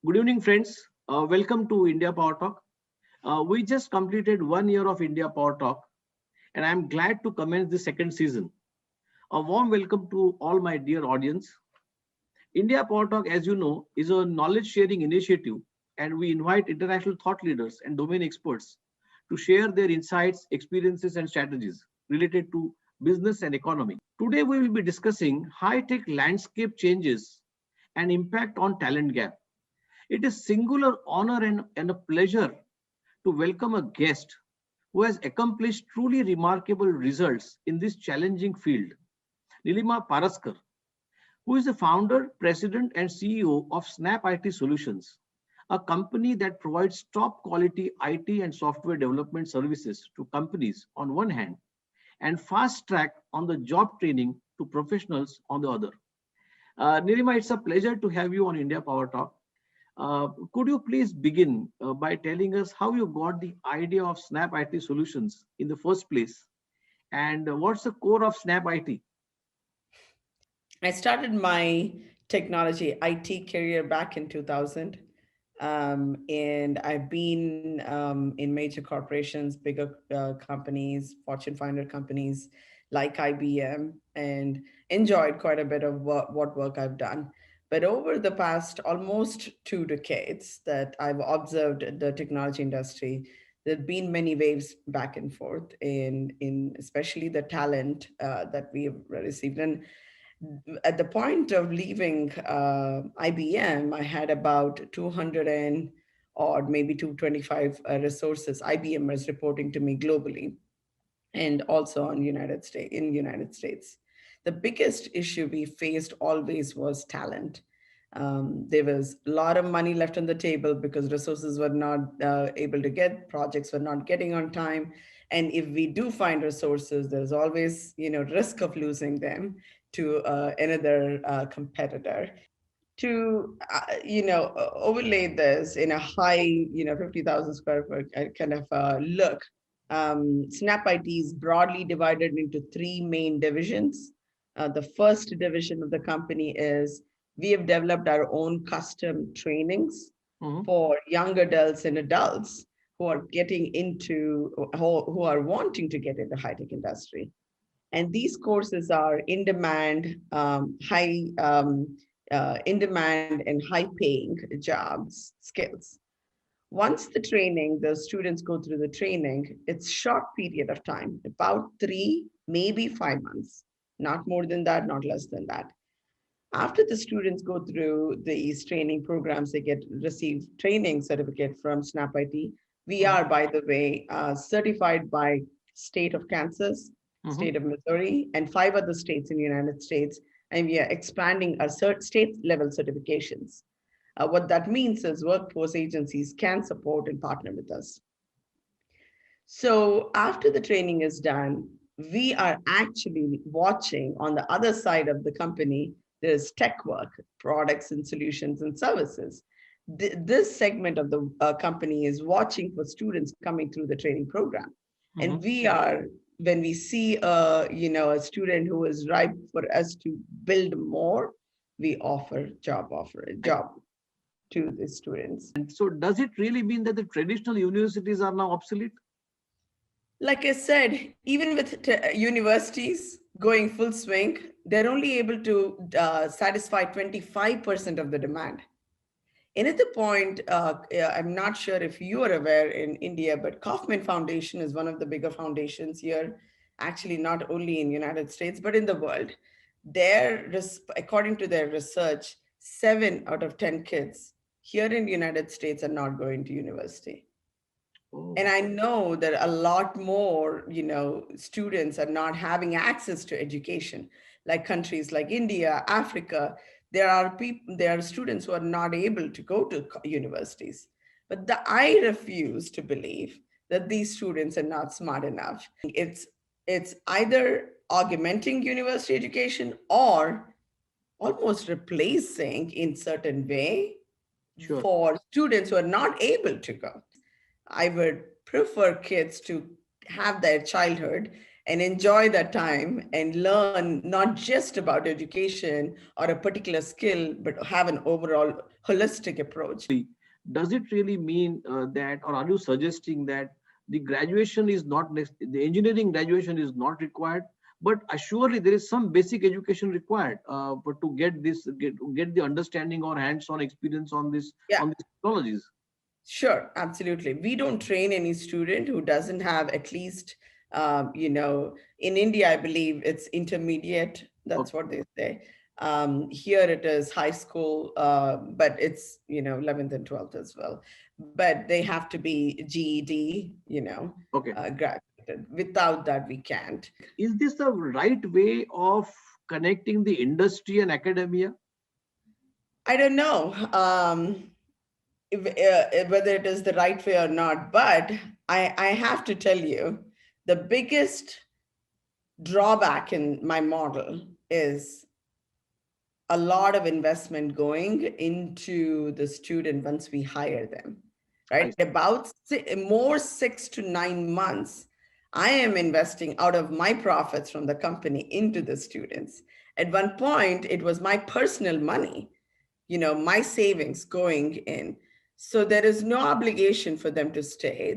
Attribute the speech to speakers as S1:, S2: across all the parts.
S1: Good evening, friends. Welcome to India Power Talk. We just completed 1 year of India Power Talk, and I'm glad to commence the second season. A warm welcome to all my dear audience. India Power Talk, as you know, is a knowledge sharing initiative, and we invite international thought leaders and domain experts to share their insights, experiences, and strategies related to business and economy. Today, we will be discussing high tech landscape changes and impact on talent gap. It is singular honor and a pleasure to welcome a guest who has accomplished truly remarkable results in this challenging field, Neelima Paraskar, who is the founder, president, and CEO of SnapIT Solutions, a company that provides top quality IT and software development services to companies on one hand and fast track on the job training to professionals on the other. Neelima, it's a pleasure to have you on India Power Talk. Could you please begin by telling us how you got the idea of Snap IT Solutions in the first place? And what's the core of Snap IT?
S2: I started my technology IT career back in 2000. And I've been in major corporations, bigger companies, Fortune 500 companies like IBM, and enjoyed quite a bit of what work I've done. But over the past almost 2 decades that I've observed the technology industry, there have been many waves back and forth in especially the talent that we have received. And at the point of leaving IBM, I had about 200 and or maybe 225 resources. IBM was reporting to me globally and also on United States. The biggest issue we faced always was talent. There was a lot of money left on the table because resources were not able to get, projects were not getting on time. And if we do find resources, there's always, risk of losing them to another competitor. To overlay this in a high 50,000 square foot kind of look, Snap IT is broadly divided into three main divisions. The first division of the company is we have developed our own custom trainings
S1: Mhm.
S2: for young adults and adults who are getting into who are wanting to get into high tech industry. And these courses are in demand, in demand and high paying jobs skills. Once the students go through the training, it's short period of time, about 3, maybe 5 months, not more than that, not less than that. After the students go through these training programs, they get receive training certificate from Snap IT. We
S1: Mhm.
S2: are, by the way, certified by state of Kansas,
S1: Mhm.
S2: state of Missouri, and 5 other states in the United States. And we are expanding our state level certifications. What that means is workforce agencies can support and partner with us. So after the training is done, we are actually watching on the other side of the company, there's tech work, products and solutions and services. This segment of the company is watching for students coming through the training program. And
S1: Mhm.
S2: we are, when we see a student who is ripe for us to build more, we offer a
S1: And,
S2: job to the students.
S1: and so, does it really mean that the traditional universities are now obsolete?
S2: Like I said, even with universities going full swing, they're only able to satisfy 25% of the demand. Another point, I'm not sure if you are aware in India, but Kaufman Foundation is one of the bigger foundations here, actually not only in United States, but in the world. According to their research, 7 out of 10 kids here in the United States are not going to university. And
S1: Oh,
S2: I know that a lot more students are not having access to education, like countries like India, Africa. There are students who are not able to go to universities. But I refuse to believe that these students are not smart enough. It's either augmenting university education or almost replacing in certain way
S1: sure.
S2: for students who are not able to go. I would prefer kids to have their childhood and enjoy that time and learn not just about education or a particular skill, but have an overall holistic approach.
S1: Does it really mean that, or are you suggesting that the graduation is not the engineering graduation is not required, but surely there is some basic education required but to get the understanding or hands-on experience
S2: Yeah.
S1: on these technologies?
S2: Sure, absolutely. We don't train any student who doesn't have at least, in India, I believe it's intermediate. That's
S1: Okay.
S2: what they say. Here it is high school, but it's, 11th and 12th as well. But they have to be GED,
S1: Okay.
S2: graduated. Without that, we can't.
S1: Is this the right way of connecting the industry and academia?
S2: I don't know. Whether it is the right way or not, but I have to tell you, the biggest drawback in my model is a lot of investment going into the student once we hire them,
S1: I
S2: right? About more 6 to 9 months, I am investing out of my profits from the company into the students. At one point, it was my personal money, my savings going in. So there is no obligation for them to stay.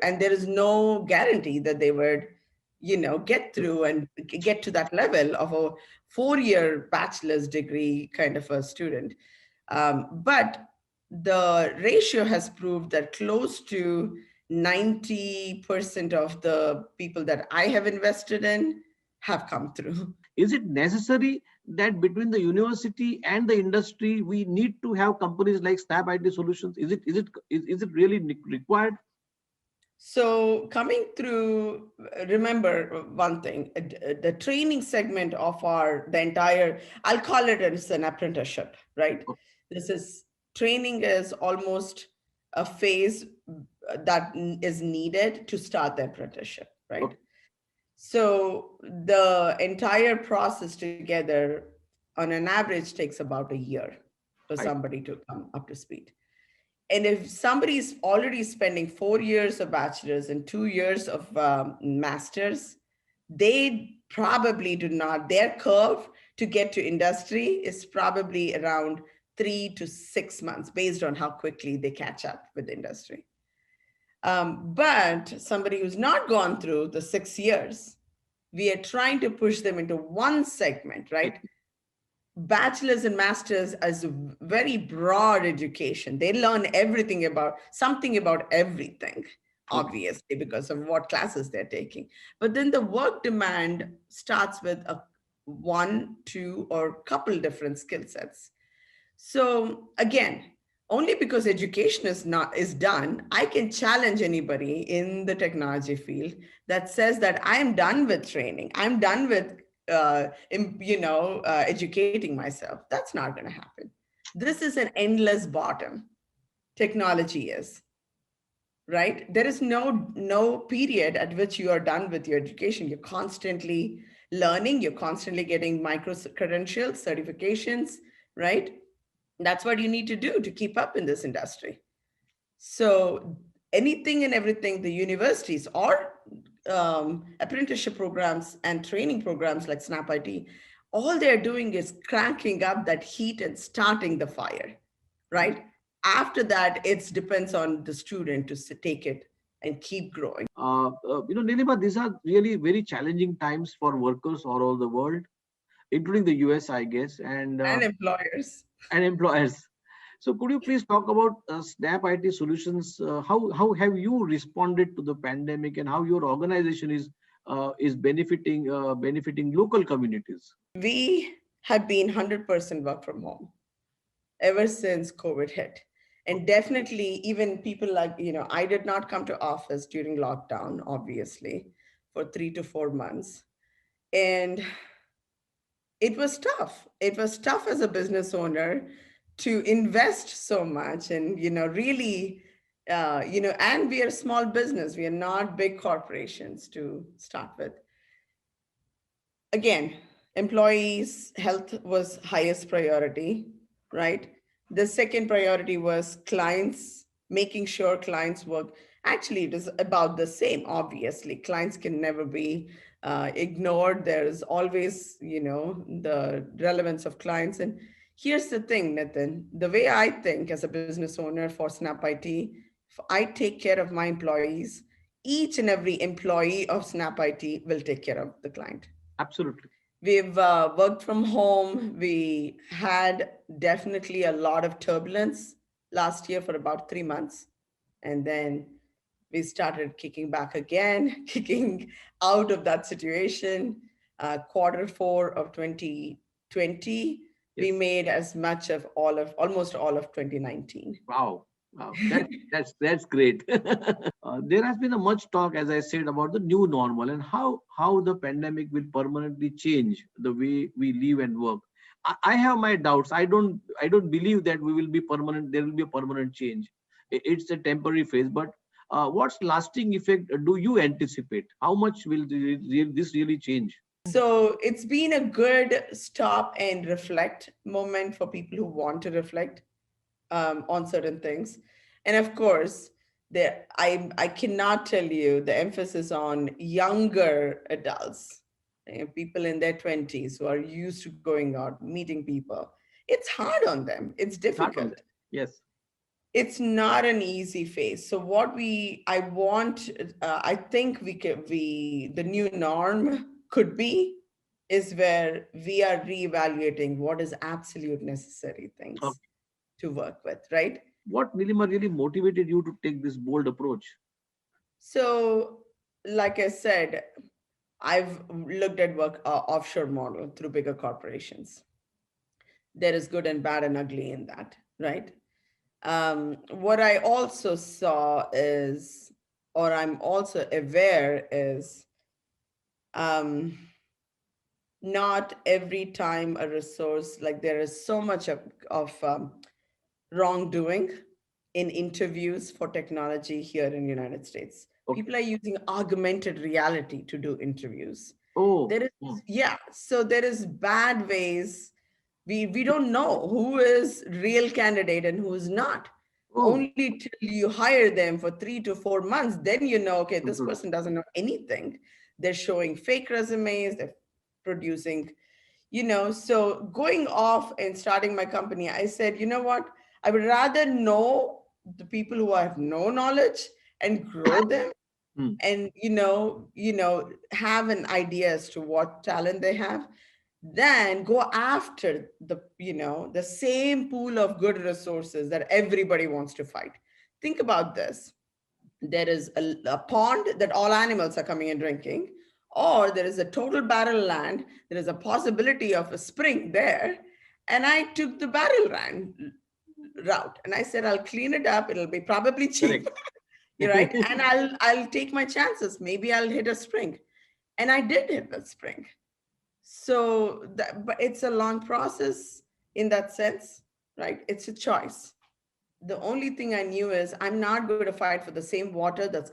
S2: And there is no guarantee that they would, get through and get to that level of a 4 year bachelor's degree kind of a student. But the ratio has proved that close to 90% of the people that I have invested in have come through.
S1: Is it necessary that between the university and the industry we need to have companies like SnapIT Solutions? Is it really required?
S2: So coming through, remember one thing, the training segment of the entire, I'll call it as an apprenticeship, right? This is training is almost a phase that is needed to start the apprenticeship, right?
S1: Okay.
S2: So the entire process together on an average takes about a year for
S1: I,
S2: somebody to come up to speed. And if somebody is already spending 4 years of bachelor's and 2 years of master's, they probably do not, their curve to get to industry is probably around 3 to 6 months based on how quickly they catch up with the industry. But somebody who's not gone through the 6 years, we are trying to push them into one segment,
S1: I
S2: right? Bachelor's and master's as a very broad education. They learn everything about something about everything,
S1: okay.
S2: obviously, because of what classes they're taking. But then the work demand starts with a one, two, or couple different skill sets. So again, only because education is done, I can challenge anybody in the technology field that says that I'm done with training, I'm done with educating myself. That's not going to happen. This is an endless bottom. Technology is, right? There is no period at which you are done with your education. You're constantly learning. You're constantly getting micro credentials, certifications, right? That's what you need to do to keep up in this industry. So anything and everything the universities or apprenticeship programs and training programs like SnapIT, all they're doing is cranking up that heat and starting the fire, right? After that, it depends on the student to take it and keep growing.
S1: Nilima, these are really very challenging times for workers all over the world, including the US, I guess,
S2: And employers.
S1: and employers. So, could you please talk about Snap IT Solutions? How have you responded to the pandemic, and how your organization is benefiting local communities?
S2: We have been 100% work from home ever since COVID hit. And definitely, even people like, I did not come to office during lockdown, obviously, for 3 to 4 months. And it was tough. It was tough as a business owner to invest so much and, really, and we are a small business. We are not big corporations to start with. Again, employees' health was highest priority, right? The second priority was clients, making sure clients work. Actually, it is about the same. Obviously, clients can never be ignored. There's always, the relevance of clients. And here's the thing, Nitin, the way I think as a business owner for SnapIT, if I take care of my employees, each and every employee of SnapIT will take care of the client.
S1: Absolutely.
S2: We've worked from home. We had definitely a lot of turbulence last year for about 3 months. And then we started kicking back again, kicking out of that situation. Quarter four of 2020, we
S1: Yes.
S2: made as much of almost all of 2019.
S1: Wow. Wow. That's great. There has been a much talk, as I said, about the new normal and how the pandemic will permanently change the way we live and work. I have my doubts. I don't believe that we will be permanent. There will be a permanent change. It's a temporary phase. But what's lasting effect do you anticipate? How much will this really change?
S2: So it's been a good stop and reflect moment for people who want to reflect on certain things. And of course, I cannot tell you the emphasis on younger adults, people in their 20s who are used to going out, meeting people. It's hard on them. It's
S1: Start on
S2: difficult.
S1: that. Yes.
S2: It's not an easy phase. So what I want, I think the new norm could be is where we are reevaluating what is absolute necessary things to work with, right?
S1: What, Nilima, really motivated you to take this bold approach?
S2: So, like I said, I've looked at work offshore model through bigger corporations. There is good and bad and ugly in that, right? What I also saw is, or I'm also aware is, um, not every time a resource, like there is so much of wrongdoing in interviews for technology here in United States.
S1: Okay.
S2: People are using augmented reality to do interviews.
S1: Oh.
S2: There is,
S1: Hmm.
S2: yeah, so there is bad ways. We don't know who is real candidate and who's not.
S1: Oh.
S2: Only till you hire them for 3 to 4 months, then you know, okay, this
S1: Absolutely.
S2: person doesn't know anything. They're showing fake resumes, they're producing, so going off and starting my company, I said, you know what, I would rather know the people who have no knowledge and grow them,
S1: Hmm.
S2: and have an idea as to what talent they have, than go after the same pool of good resources that everybody wants to fight. Think about this. There is a pond that all animals are coming and drinking, or there is a total barren land. There is a possibility of a spring there. And I took the barrel land route, and I said, I'll clean it up. It'll be probably cheap,
S1: Correct.
S2: you're right. And I'll take my chances. Maybe I'll hit a spring. And I did hit that spring. So but it's a long process in that sense, right? It's a choice. The only thing I knew is I'm not going to fight for the same water that's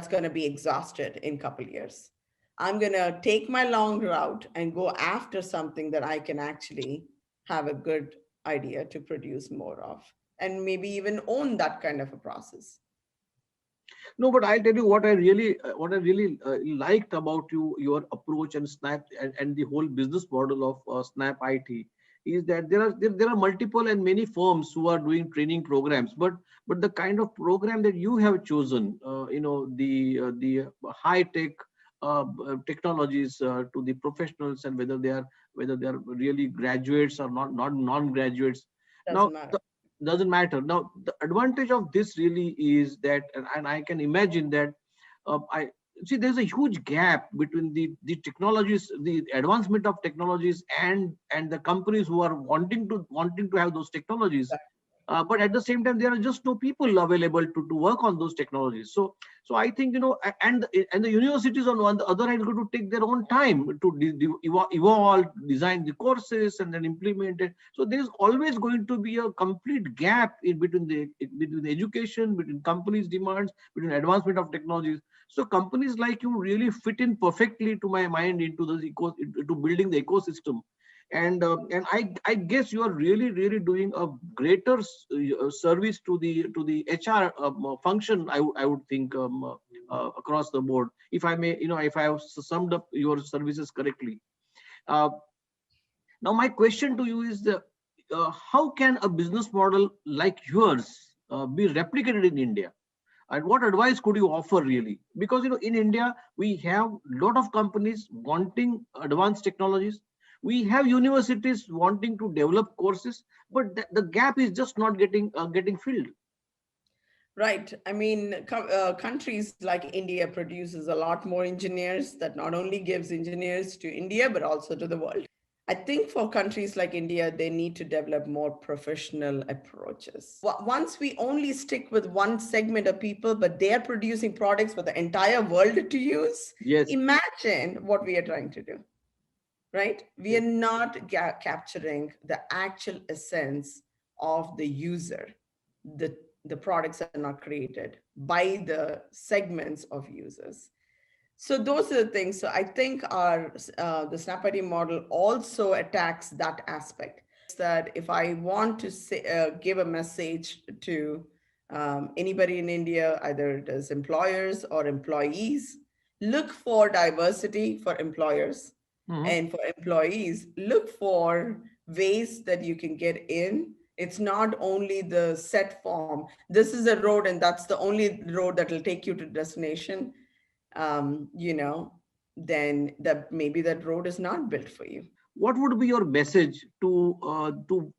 S2: going to be exhausted in a couple years. I'm going to take my long route and go after something that I can actually have a good idea to produce more of, and maybe even own that kind of a process.
S1: No, but I'll tell you what I really liked about your approach and and the whole business model of Snap IT is that there are multiple and many firms who are doing training programs, but the kind of program that you have chosen, the high tech technologies to the professionals, and whether they are really graduates or not non-graduates. Now,
S2: Doesn't matter.
S1: doesn't matter. Now, the advantage of this really is that, and I can imagine that, I see there's a huge gap between the technologies, the advancement of technologies, and the companies who are wanting to have those technologies. But at the same time, there are just no people available to work on those technologies. So I think, and the universities on the other hand, going to take their own time to evolve, design the courses, and then implement it. So there's always going to be a complete gap between the education, between companies' demands, between advancement of technologies. So companies like you really fit in perfectly, to my mind, into building the ecosystem. And I guess you are really doing a greater service to the HR function. I would think across the board. If I may, if I have summed up your services correctly. Uh, Now, my question to you is how can a business model like yours be replicated in India? And what advice could you offer really? Because in India we have a lot of companies wanting advanced technologies. We have universities wanting to develop courses, but the gap is just not getting filled.
S2: Right. I mean, countries like India produces a lot more engineers that not only gives engineers to India, but also to the world. I think for countries like India, they need to develop more professional approaches. Once we only stick with one segment of people, but they're producing products for the entire world to use,
S1: Yes,
S2: imagine what we are trying to do, right? We are
S1: yes,
S2: not capturing the actual essence of the user. The, the products are not created by the segments of users. So those are the things. So I think our the SnapIT model also attacks that aspect. That if I want to say, give a message to anybody in India, either it is employers or employees, look for diversity for employers,
S1: hmm,
S2: and for employees, look for ways that you can get in. It's not only the set form. This is a road, and that's the only road that will take you to destination. um, you know, then that maybe that road is not built for you.
S1: what would be your message to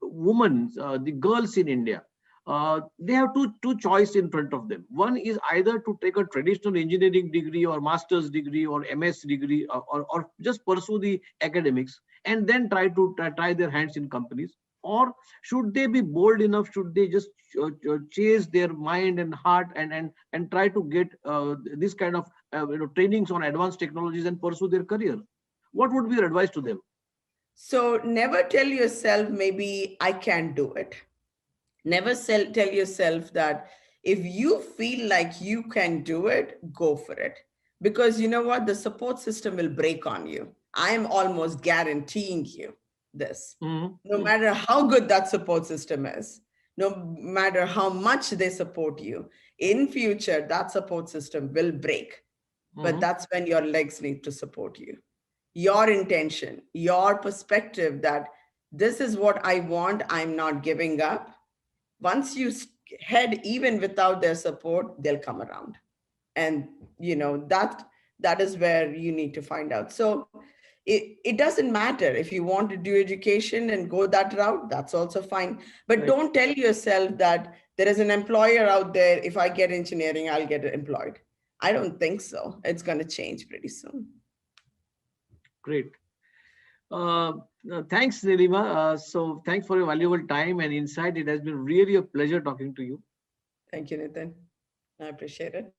S1: women, the girls in India? They have two choice in front of them. One is either to take a traditional engineering degree or master's degree or MS degree, or just pursue the academics and then try their hands in companies. Or should they be bold enough? Should they just chase their mind and heart and try to get this kind of trainings on advanced technologies and pursue their career? What would be your advice to them?
S2: So never tell yourself, maybe I can't do it. Never tell yourself that if you feel like you can do it, go for it. Because you know what? The support system will break on you. I am almost guaranteeing you this. No
S1: Mm-hmm.
S2: matter how good that support system is, no matter how much they support you, in future, that support system will break. But
S1: Mm-hmm.
S2: that's when your legs need to support you. Your intention, your perspective that this is what I want, I'm not giving up. Once you head even without their support, they'll come around. And that is where you need to find out. So it doesn't matter if you want to do education and go that route, that's also fine. But
S1: Right.
S2: don't tell yourself that there is an employer out there, if I get engineering, I'll get employed. I don't think so. It's going to change pretty soon.
S1: Great. Thanks, Neelima. So thanks for your valuable time and insight. It has been really a pleasure talking to you.
S2: Thank you, Nitin. I appreciate it.